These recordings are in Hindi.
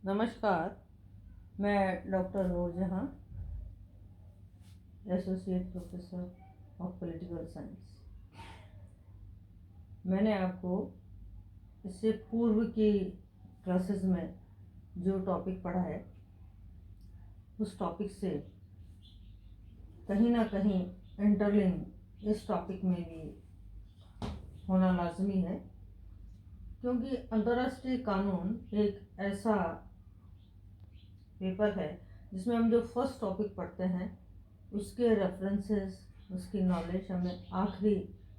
नमस्कार। मैं doctor Noorjahan, associate professor of political science. मैंने आपको इससे पूर्व की क्लासेस में जो टॉपिक पढ़ा है उस टॉपिक से कहीं ना कहीं इंटरलिंक इस टॉपिक में भी होना लाजमी है, क्योंकि अंतर्राष्ट्रीय कानून एक ऐसा पेपर है जिसमें हम जो फर्स्ट टॉपिक पढ़ते हैं उसके रेफरेंसेस, उसकी नॉलेज हमें आखिरी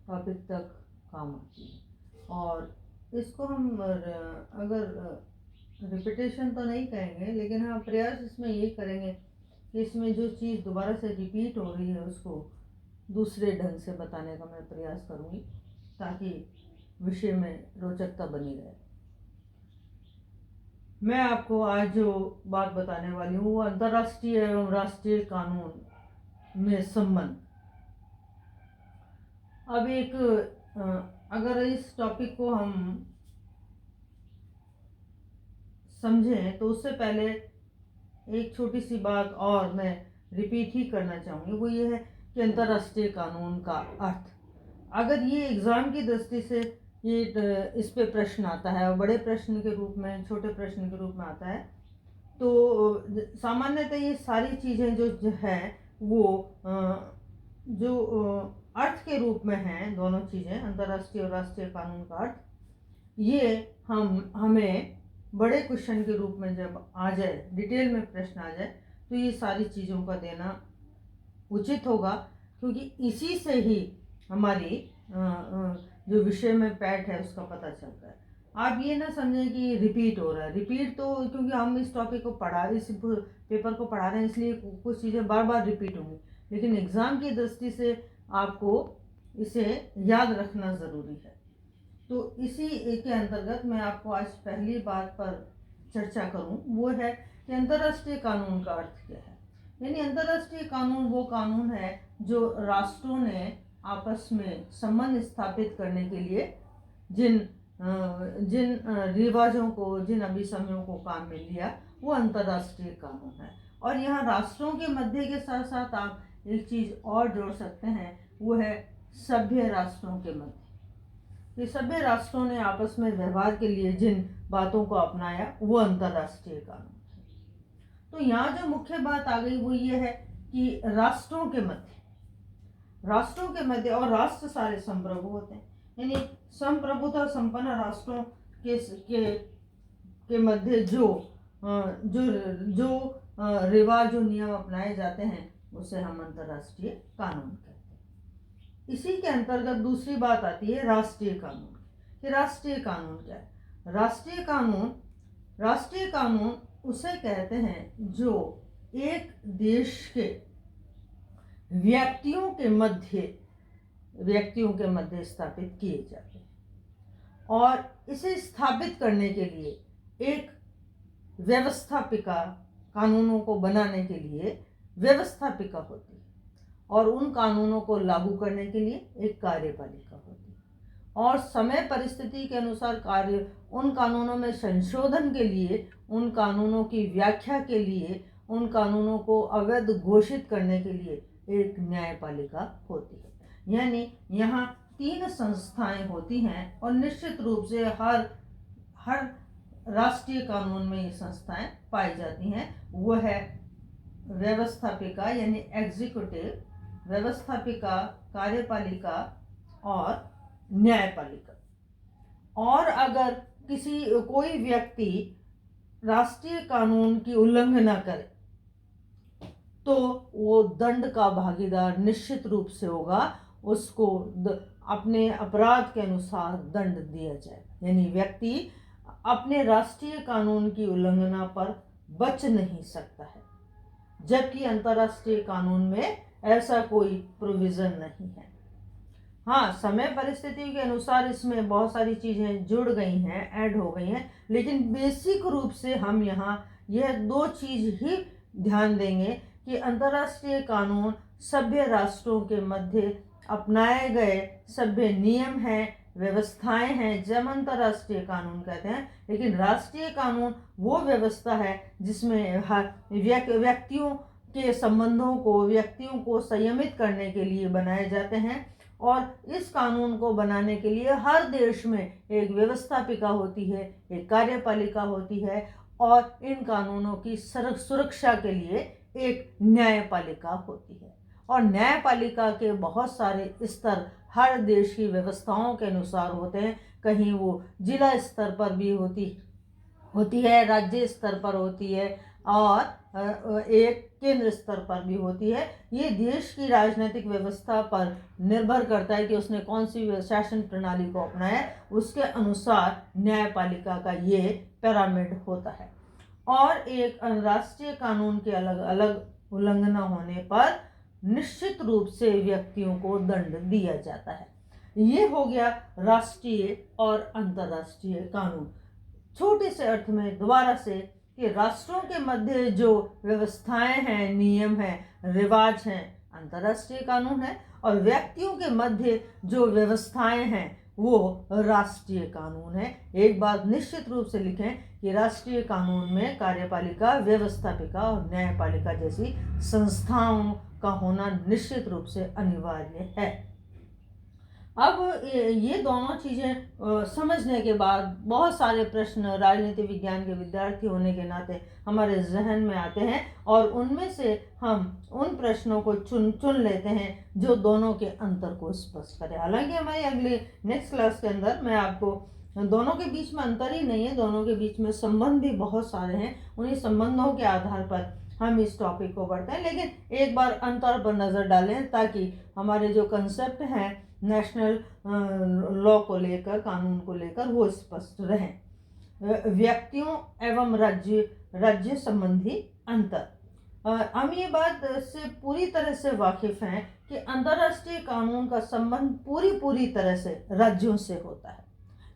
टॉपिक तक काम आती है। और इसको हम अगर रिपीटेशन तो नहीं कहेंगे, लेकिन हाँ प्रयास इसमें यही करेंगे कि इसमें जो चीज़ दोबारा से रिपीट हो रही है उसको दूसरे ढंग से बताने का मैं प्रयास करूँगी, ताकि विषय में रोचकता बनी रहे। मैं आपको आज जो बात बताने वाली हूँ वो अंतर्राष्ट्रीय एवं राष्ट्रीय कानून में संबंध। अब एक अगर इस टॉपिक को हम समझें तो उससे पहले एक छोटी सी बात और मैं रिपीट ही करना चाहूँगी, वो ये है कि अंतर्राष्ट्रीय कानून का अर्थ। अगर ये एग्ज़ाम की दृष्टि से ये इस पे प्रश्न आता है और बड़े प्रश्न के रूप में, छोटे प्रश्न के रूप में आता है, तो सामान्यतः ये सारी चीज़ें जो है वो जो अर्थ के रूप में हैं, दोनों चीज़ें अंतर्राष्ट्रीय और राष्ट्रीय कानून का अर्थ, ये हमें बड़े क्वेश्चन के रूप में जब आ जाए, डिटेल में प्रश्न आ जाए, तो ये सारी चीज़ों का देना उचित होगा, क्योंकि इसी से ही हमारी जो विषय में पैठ है उसका पता चलता है। आप ये ना समझें कि रिपीट हो रहा है। रिपीट तो क्योंकि हम इस टॉपिक को इस पेपर को पढ़ा रहे हैं, इसलिए कुछ चीज़ें बार बार रिपीट होंगी, लेकिन एग्ज़ाम की दृष्टि से आपको इसे याद रखना ज़रूरी है। तो इसी के अंतर्गत मैं आपको आज पहली बात पर चर्चा करूं, वो है कि अंतर्राष्ट्रीय कानून का अर्थ क्या है। यानी अंतर्राष्ट्रीय कानून वो कानून है जो राष्ट्रों ने आपस में संबंध स्थापित करने के लिए जिन रिवाजों को, जिन अभिसमयों को काम में लिया, वो अंतर्राष्ट्रीय कानून है। और यहाँ राष्ट्रों के मध्य के साथ साथ आप एक चीज़ और जोड़ सकते हैं, वो है सभ्य राष्ट्रों के मध्य। ये सभ्य राष्ट्रों ने आपस में व्यवहार के लिए जिन बातों को अपनाया वो अंतर्राष्ट्रीय कानून है। तो यहाँ जो मुख्य बात आ गई वो ये है कि राष्ट्रों के मध्य और राष्ट्र सारे संप्रभु होते हैं, यानी संप्रभुता संपन्न राष्ट्रों के मध्य जो रिवाज, जो नियम अपनाए जाते हैं उसे हम अंतर्राष्ट्रीय कानून कहते हैं। इसी के अंतर्गत दूसरी बात आती है राष्ट्रीय कानून कि राष्ट्रीय कानून क्या है। राष्ट्रीय कानून उसे कहते हैं जो एक देश के व्यक्तियों के मध्य स्थापित किए जाते हैं, और इसे स्थापित करने के लिए एक व्यवस्थापिका, कानूनों को बनाने के लिए व्यवस्थापिका होती है, और उन कानूनों को लागू करने के लिए एक कार्यपालिका होती है, और समय परिस्थिति के अनुसार उन कानूनों में संशोधन के लिए, उन कानूनों की व्याख्या के लिए, उन कानूनों को अवैध घोषित करने के लिए एक न्यायपालिका होती है। यानी यहाँ 3 संस्थाएं होती हैं, और निश्चित रूप से हर राष्ट्रीय कानून में ये संस्थाएं पाई जाती हैं। वो है व्यवस्थापिका यानी एग्जीक्यूटिव, व्यवस्थापिका, कार्यपालिका और न्यायपालिका। और अगर कोई व्यक्ति राष्ट्रीय कानून की उल्लंघना करे तो वो दंड का भागीदार निश्चित रूप से होगा, उसको अपने अपराध के अनुसार दंड दिया जाए। यानी व्यक्ति अपने राष्ट्रीय कानून की उल्लंघना पर बच नहीं सकता है, जबकि अंतर्राष्ट्रीय कानून में ऐसा कोई प्रोविज़न नहीं है। हाँ, समय परिस्थिति के अनुसार इसमें बहुत सारी चीज़ें जुड़ गई हैं, ऐड हो गई हैं, लेकिन बेसिक रूप से हम यहाँ यह 2 चीज़ ही ध्यान देंगे कि अंतर्राष्ट्रीय कानून सभ्य राष्ट्रों के मध्य अपनाए गए सभ्य नियम हैं, व्यवस्थाएं हैं जब अंतर्राष्ट्रीय कानून कहते हैं। लेकिन राष्ट्रीय कानून वो व्यवस्था है जिसमें व्यक्तियों के संबंधों को, व्यक्तियों को संयमित करने के लिए बनाए जाते हैं। और इस कानून को बनाने के लिए हर देश में एक व्यवस्थापिका होती है, एक कार्यपालिका होती है, और इन कानूनों की सुरक्षा के लिए एक न्यायपालिका होती है। और न्यायपालिका के बहुत सारे स्तर हर देश की व्यवस्थाओं के अनुसार होते हैं। कहीं वो जिला स्तर पर भी होती है, राज्य स्तर पर होती है, और एक केंद्र स्तर पर भी होती है। ये देश की राजनीतिक व्यवस्था पर निर्भर करता है कि उसने कौन सी शासन प्रणाली को अपनाया, उसके अनुसार न्यायपालिका का ये पिरामिड होता है। और एक राष्ट्रीय कानून के अलग अलग उल्लंघन होने पर निश्चित रूप से व्यक्तियों को दंड दिया जाता है। ये हो गया राष्ट्रीय और अंतर्राष्ट्रीय कानून। छोटे से अर्थ में दोबारा से कि राष्ट्रों के मध्य जो व्यवस्थाएं हैं, नियम हैं, रिवाज हैं, अंतर्राष्ट्रीय कानून है, और व्यक्तियों के मध्य जो व्यवस्थाएं हैं वो राष्ट्रीय कानून है। एक बात निश्चित रूप से लिखें कि राष्ट्रीय कानून में कार्यपालिका, व्यवस्थापिका और न्यायपालिका जैसी संस्थाओं का होना निश्चित रूप से अनिवार्य है। अब ये दोनों चीज़ें समझने के बाद बहुत सारे प्रश्न राजनीति विज्ञान के विद्यार्थी होने के नाते हमारे जहन में आते हैं, और उनमें से हम उन प्रश्नों को चुन लेते हैं जो दोनों के अंतर को स्पष्ट करें। हालांकि हमारी अगली नेक्स्ट क्लास के अंदर मैं आपको दोनों के बीच में अंतर ही नहीं है, दोनों के बीच में संबंध भी बहुत सारे हैं, उन्हीं संबंधों के आधार पर हम इस टॉपिक को पढ़ते हैं। लेकिन एक बार अंतर पर नज़र डालें ताकि हमारे जो कंसेप्ट हैं नेशनल लॉ को लेकर, कानून को लेकर, वो स्पष्ट रहें। व्यक्तियों एवं राज्य संबंधी अंतर। हम ये बात से पूरी तरह से वाकिफ हैं कि अंतर्राष्ट्रीय कानून का संबंध पूरी तरह से राज्यों से होता है।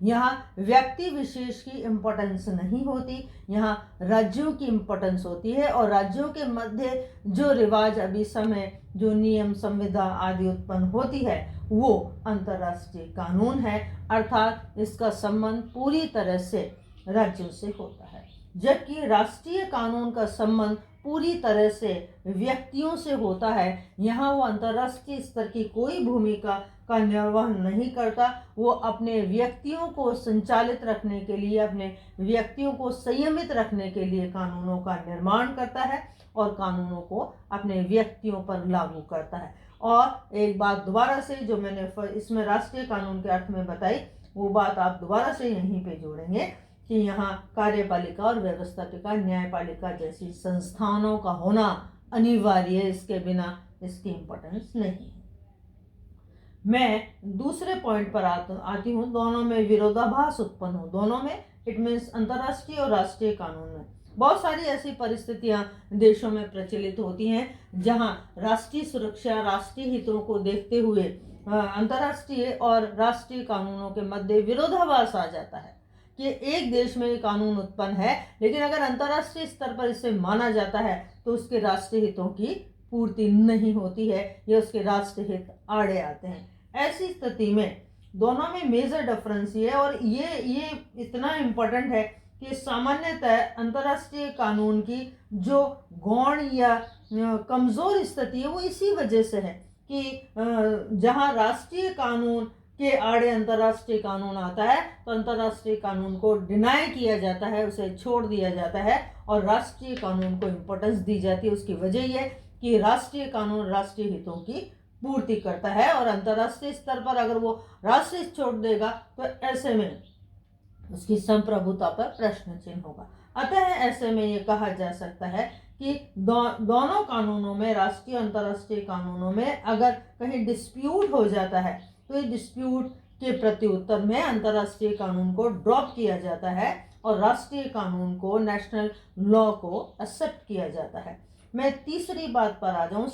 यहाँ व्यक्ति विशेष की इम्पोर्टेंस नहीं होती, यहाँ राज्यों की इम्पोर्टेंस होती है। और राज्यों के मध्य जो रिवाज, अभी समय जो नियम, संविदा आदि उत्पन्न होती है वो अंतर्राष्ट्रीय कानून है, अर्थात इसका संबंध पूरी तरह से राज्यों से होता है। जबकि राष्ट्रीय कानून का संबंध पूरी तरह से व्यक्तियों से होता है। यहाँ वो अंतर्राष्ट्रीय स्तर की कोई भूमिका का निर्वहन नहीं करता, वो अपने व्यक्तियों को संचालित रखने के लिए, अपने व्यक्तियों को संयमित रखने के लिए कानूनों का निर्माण करता है और कानूनों को अपने व्यक्तियों पर लागू करता है। और एक बात दोबारा से जो मैंने इसमें राष्ट्रीय कानून के अर्थ में बताई, वो बात आप दोबारा से यहीं पे जोड़ेंगे कि यहाँ कार्यपालिका और व्यवस्थापिका, न्यायपालिका जैसी संस्थानों का होना अनिवार्य है, इसके बिना इसकी इम्पोर्टेंस नहीं है। मैं दूसरे पॉइंट पर आती हूँ, दोनों में विरोधाभास उत्पन्न हो, दोनों में, इट मीन्स अंतर्राष्ट्रीय और राष्ट्रीय कानून में बहुत सारी ऐसी परिस्थितियां देशों में प्रचलित होती हैं जहां राष्ट्रीय सुरक्षा, राष्ट्रीय हितों को देखते हुए अंतर्राष्ट्रीय और राष्ट्रीय कानूनों के मध्य विरोधाभास आ जाता है कि एक देश में ये कानून उत्पन्न है, लेकिन अगर अंतर्राष्ट्रीय स्तर पर इसे माना जाता है तो उसके राष्ट्रीय हितों की पूर्ति नहीं होती है, या उसके राष्ट्रीय हित आड़े आते हैं। ऐसी स्थिति में दोनों में मेजर डिफरेंस ये है, और ये इतना इम्पोर्टेंट है कि सामान्यतः अंतर्राष्ट्रीय कानून की जो गौण या कमज़ोर स्थिति है वो इसी वजह से है कि जहां राष्ट्रीय कानून के आड़े अंतर्राष्ट्रीय कानून आता है तो अंतर्राष्ट्रीय कानून को डिनाई किया जाता है, उसे छोड़ दिया जाता है और राष्ट्रीय कानून को इम्पोर्टेंस दी जाती है। उसकी वजह यह कि राष्ट्रीय कानून राष्ट्रीय हितों की पूर्ति करता है, और अंतर्राष्ट्रीय स्तर पर अगर वो राष्ट्रीय छोड़ देगा तो ऐसे में उसकी संप्रभुता पर प्रश्न चिन्ह होगा। अतः ऐसे में ये कहा जा सकता है कि दोनों कानूनों में, राष्ट्रीय और अंतर्राष्ट्रीय कानूनों में, अगर कहीं डिस्प्यूट हो जाता है तो इस डिस्प्यूट के प्रत्युत्तर में अंतर्राष्ट्रीय कानून को ड्रॉप किया जाता है और राष्ट्रीय कानून को, नेशनल लॉ को एक्सेप्ट किया जाता है। मैं तीसरी बात पर आ जाऊं,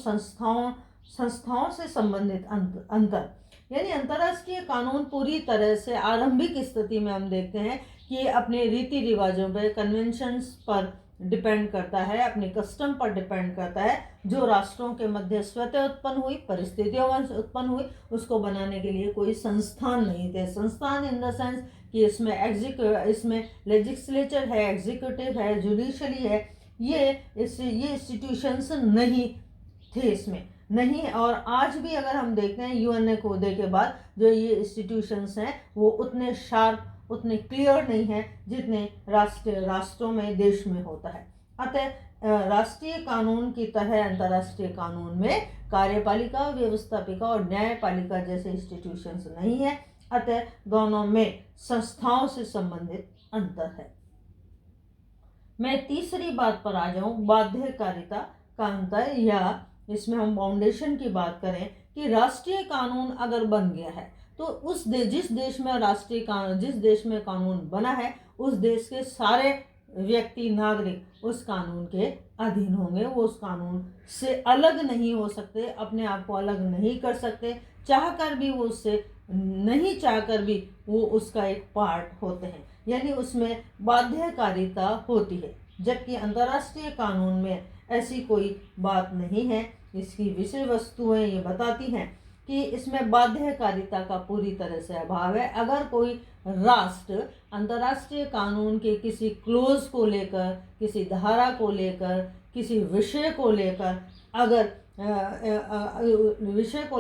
संस्थाओं से संबंधित अंतर। यानी अंतर्राष्ट्रीय कानून पूरी तरह से आरंभिक स्थिति में हम देखते हैं कि अपने रीति रिवाजों पर, कन्वेंशंस पर डिपेंड करता है, अपने कस्टम पर डिपेंड करता है, जो राष्ट्रों के मध्य स्वतः उत्पन्न हुई, परिस्थितियों में उत्पन्न हुई। उसको बनाने के लिए कोई संस्थान नहीं थे। संस्थान इन द सेंस कि इसमें लेजिस्लेचर है, एग्जीक्यूटिव है, जुडिशरी है, ये इंस्टीट्यूशंस नहीं थे इसमें, नहीं। और आज भी अगर हम देखते हैं यूएनए खोदे के बाद जो ये इंस्टीट्यूशंस हैं वो उतने शार्प, उतने क्लियर नहीं है जितने राष्ट्रों में, देश में होता है। अतः राष्ट्रीय कानून की तरह अंतर्राष्ट्रीय कानून में कार्यपालिका, व्यवस्थापिका और न्यायपालिका जैसे इंस्टीट्यूशंस नहीं है। अतः दोनों में संस्थाओं से संबंधित अंतर है। मैं तीसरी बात पर आ जाऊं, बाध्यकारिता का अंतर, या इसमें हम फाउंडेशन की बात करें कि राष्ट्रीय कानून अगर बन गया है तो जिस देश में कानून बना है उस देश के सारे व्यक्ति, नागरिक उस कानून के अधीन होंगे। वो उस कानून से अलग नहीं हो सकते, अपने आप को अलग नहीं कर सकते, चाहकर भी वो उससे, नहीं चाहकर भी वो उसका एक पार्ट होते हैं, यानी उसमें बाध्यकारिता होती है। जबकि अंतर्राष्ट्रीय कानून में ऐसी कोई बात नहीं है। इसकी विषय वस्तुएं ये बताती हैं कि इसमें बाध्यकारिता का पूरी तरह से अभाव है। अगर कोई राष्ट्र अंतर्राष्ट्रीय कानून के किसी क्लोज को लेकर, किसी धारा को लेकर, किसी विषय को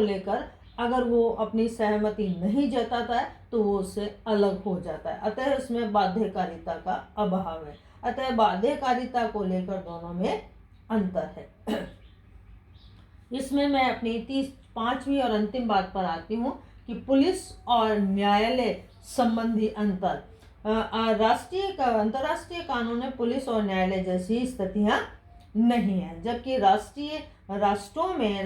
लेकर अगर वो अपनी सहमति नहीं जताता है तो वो उससे अलग हो जाता है। अतः इसमें बाध्यकारिता का अभाव है। अतः बाध्यकारिता को लेकर दोनों में अंतर है। इसमें मैं अपनी पांचवी और अंतिम बात पर आती हूँ कि पुलिस और न्यायालय संबंधी अंतर। अंतर्राष्ट्रीय कानून में पुलिस और न्यायालय जैसी स्थितियाँ नहीं है, जबकि राष्ट्रों में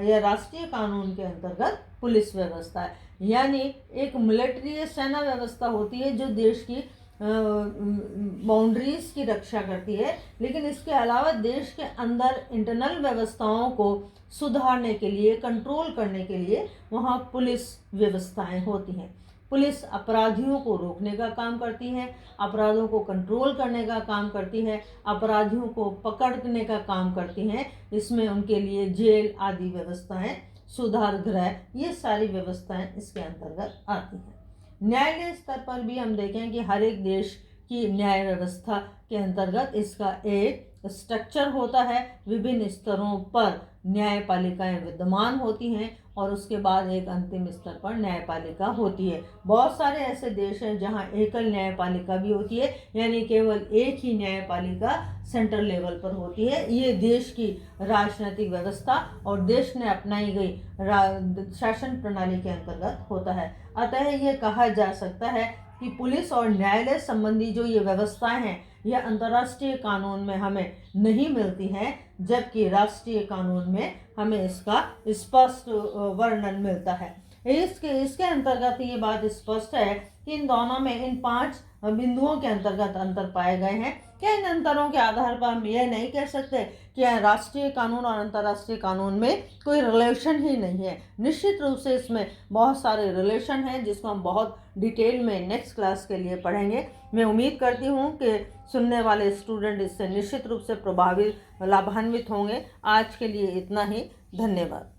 या राष्ट्रीय कानून के अंतर्गत पुलिस व्यवस्था है, यानी एक मिलिट्री सेना व्यवस्था होती है जो देश की बाउंड्रीज की रक्षा करती है, लेकिन इसके अलावा देश के अंदर इंटरनल व्यवस्थाओं को सुधारने के लिए, कंट्रोल करने के लिए वहाँ पुलिस व्यवस्थाएं होती हैं। पुलिस अपराधियों को रोकने का काम करती है, अपराधों को कंट्रोल करने का काम करती है, अपराधियों को पकड़ने का काम करती हैं। इसमें उनके लिए जेल आदि व्यवस्थाएं, सुधार गृह, ये सारी व्यवस्थाएं इसके अंतर्गत आती हैं। न्यायालय स्तर पर भी हम देखें कि हर एक देश की न्याय व्यवस्था के अंतर्गत इसका एक स्ट्रक्चर होता है। विभिन्न स्तरों पर न्यायपालिकाएं विद्यमान होती हैं और उसके बाद एक अंतिम स्तर पर न्यायपालिका होती है। बहुत सारे ऐसे देश हैं जहां एकल न्यायपालिका भी होती है, यानी केवल एक ही न्यायपालिका सेंट्रल लेवल पर होती है। ये देश की राजनीतिक व्यवस्था और देश ने अपनाई गई शासन प्रणाली के अंतर्गत होता है। अतः ये कहा जा सकता है कि पुलिस और न्यायालय संबंधी जो ये व्यवस्थाएं हैं यह अंतर्राष्ट्रीय कानून में हमें नहीं मिलती हैं, जबकि राष्ट्रीय कानून में हमें इसका स्पष्ट वर्णन मिलता है। इसके अंतर्गत ये बात स्पष्ट है कि इन दोनों में इन 5 बिंदुओं के अंतर्गत अंतर पाए गए हैं। क्या इन अंतरों के आधार पर हम यह नहीं कह सकते कि राष्ट्रीय कानून और अंतर्राष्ट्रीय कानून में कोई रिलेशन ही नहीं है? निश्चित रूप से इसमें बहुत सारे रिलेशन हैं जिसको हम बहुत डिटेल में नेक्स्ट क्लास के लिए पढ़ेंगे। मैं उम्मीद करती हूँ कि सुनने वाले स्टूडेंट इससे निश्चित रूप से लाभान्वित होंगे। आज के लिए इतना ही। धन्यवाद।